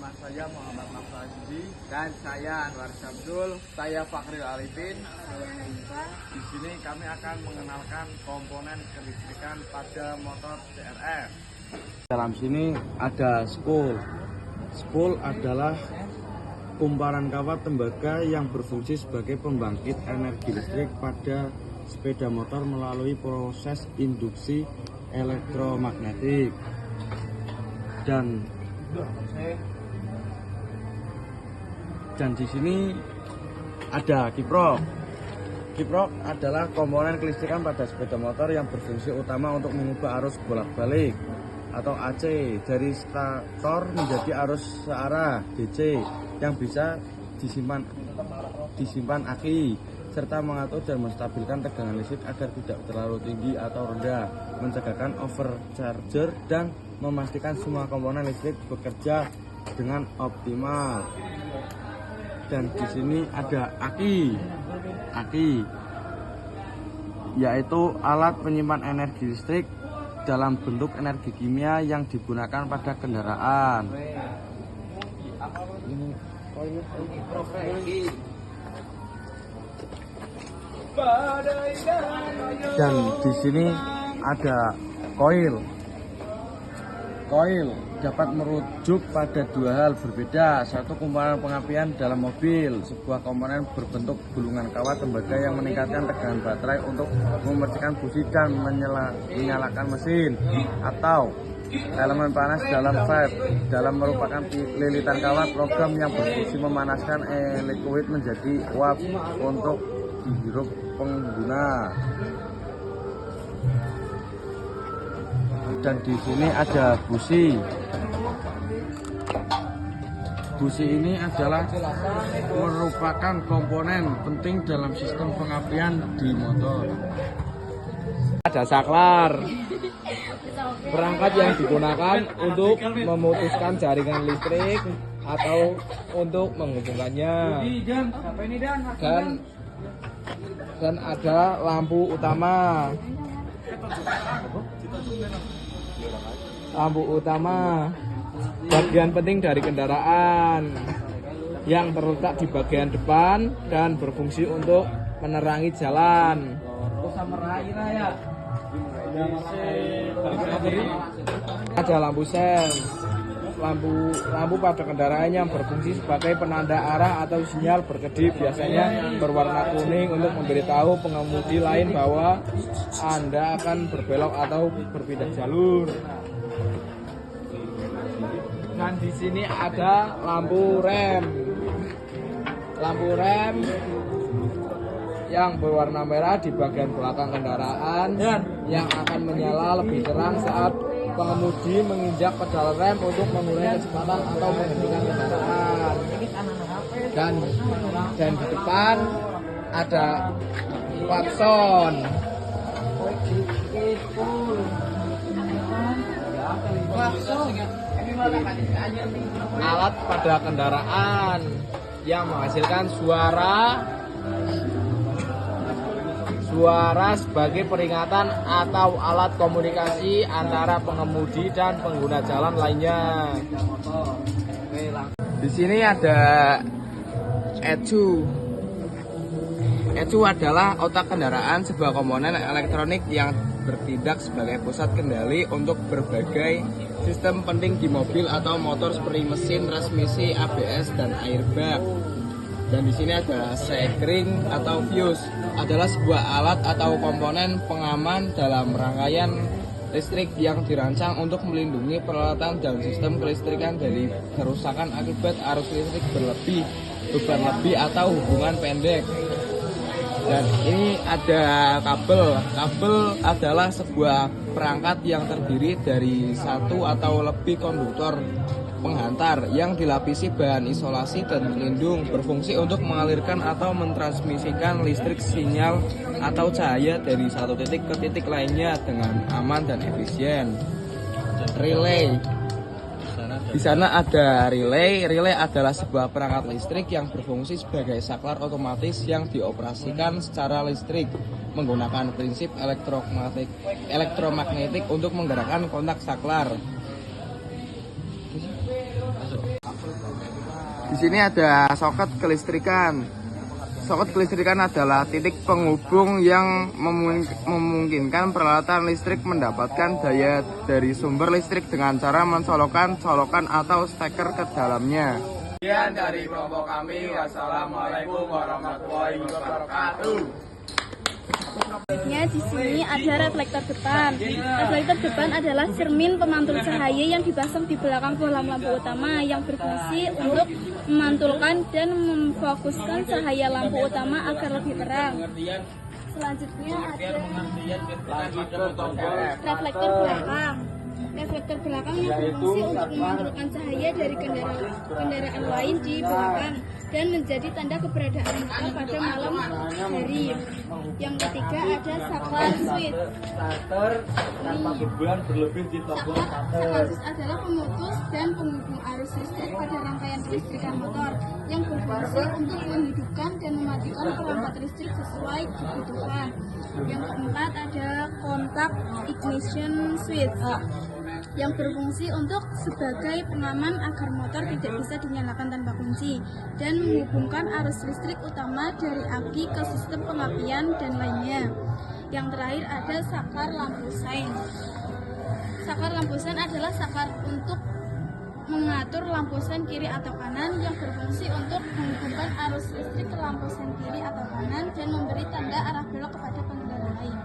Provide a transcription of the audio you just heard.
Nama saya Muhammad Nafsandi dan saya Anwar Syamsul. Saya Fakhril Arifin. Di sini kami akan mengenalkan komponen kelistrikan pada motor CRF. Dalam sini ada spool. Spool adalah kumparan kawat tembaga yang berfungsi sebagai pembangkit energi listrik pada sepeda motor melalui proses induksi elektromagnetik. Dan di sini ada kiprok. Kiprok adalah komponen kelistrikan pada sepeda motor yang berfungsi utama untuk mengubah arus bolak-balik atau AC dari stator menjadi arus searah DC yang bisa disimpan aki, serta mengatur dan menstabilkan tegangan listrik agar tidak terlalu tinggi atau rendah, mencegahkan overcharger dan memastikan semua komponen listrik bekerja dengan optimal. Dan di sini ada aki, yaitu alat penyimpan energi listrik dalam bentuk energi kimia yang digunakan pada kendaraan. Dan di sini ada koil. Koil dapat merujuk pada dua hal berbeda. Satu, komponen pengapian dalam mobil, sebuah komponen berbentuk gulungan kawat tembaga yang meningkatkan tegangan baterai untuk memercikan busi dan menyalakan mesin. Atau elemen panas dalam vape dalam merupakan lilitan kawat logam yang berfungsi memanaskan liquid menjadi uap untuk dihirup pengguna. Dan di sini ada busi. Busi ini adalah merupakan komponen penting dalam sistem pengapian di motor. Ada saklar, perangkat yang digunakan untuk memutuskan jaringan listrik atau untuk menghubungkannya. Dan ada lampu utama. Lampu utama bagian penting dari kendaraan yang terletak di bagian depan dan berfungsi untuk menerangi jalan. Ada lampu sen. Lampu pada kendaraan yang berfungsi sebagai penanda arah atau sinyal berkedip, biasanya berwarna kuning untuk memberitahu pengemudi lain bahwa Anda akan berbelok atau berpindah jalur. Dan di sini ada lampu rem. Lampu rem yang berwarna merah di bagian belakang kendaraan yang akan menyala lebih terang saat pengemudi menginjak pedal rem untuk mengurangi kecepatan atau menghentikan kendaraan. Dan di depan ada klakson. Alat pada kendaraan yang menghasilkan suara sebagai peringatan atau alat komunikasi antara pengemudi dan pengguna jalan lainnya. Di sini ada ECU. ECU adalah otak kendaraan, sebuah komponen elektronik yang bertindak sebagai pusat kendali untuk berbagai sistem penting di mobil atau motor seperti mesin, transmisi, ABS, dan airbag. Dan di sini ada sekring atau fuse, adalah sebuah alat atau komponen pengaman dalam rangkaian listrik yang dirancang untuk melindungi peralatan dan sistem kelistrikan dari kerusakan akibat arus listrik berlebih, beban lebih, atau hubungan pendek. Dan ini ada kabel. Kabel adalah sebuah perangkat yang terdiri dari satu atau lebih konduktor penghantar yang dilapisi bahan isolasi dan pelindung, berfungsi untuk mengalirkan atau mentransmisikan listrik, sinyal, atau cahaya dari satu titik ke titik lainnya dengan aman dan efisien. Relay. Di sana ada relay. Relay adalah sebuah perangkat listrik yang berfungsi sebagai saklar otomatis yang dioperasikan secara listrik menggunakan prinsip elektromagnetik untuk menggerakkan kontak saklar. Di sini ada soket kelistrikan. Soket kelistrikan adalah titik penghubung yang memungkinkan peralatan listrik mendapatkan daya dari sumber listrik dengan cara mencolokkan colokan atau steker ke dalamnya. Sekian dari kelompok kami. Wassalamualaikum warahmatullahi wabarakatuh. Di sini ada reflektor depan. Reflektor depan adalah cermin pemantul cahaya yang dipasang di belakang bohlam lampu utama yang berfungsi untuk memantulkan dan memfokuskan cahaya lampu utama agar lebih terang. Selanjutnya ada reflektor belakang. Reflektor belakang yang berfungsi untuk memantulkan cahaya dari kendaraan lain di belakang dan menjadi tanda keberadaan mereka pada malam hari. Yang ketiga ada saklar switch. Saklar switch adalah pemutus dan penghubung arus listrik pada rangkaian kelistrikan motor yang berfungsi untuk menghidupkan dan mematikan perangkat listrik sesuai kebutuhan. Yang keempat ada kontak ignition switch yang berfungsi untuk sebagai pengaman agar motor tidak bisa dinyalakan tanpa kunci dan menghubungkan arus listrik utama dari aki ke sistem pengapian dan lainnya. Yang terakhir ada saklar lampu sein. Saklar lampu sein adalah saklar untuk mengatur lampu sein kiri atau kanan yang berfungsi untuk menghubungkan arus listrik ke lampu sein kiri atau kanan dan memberi tanda arah belok kepada pengendara lain.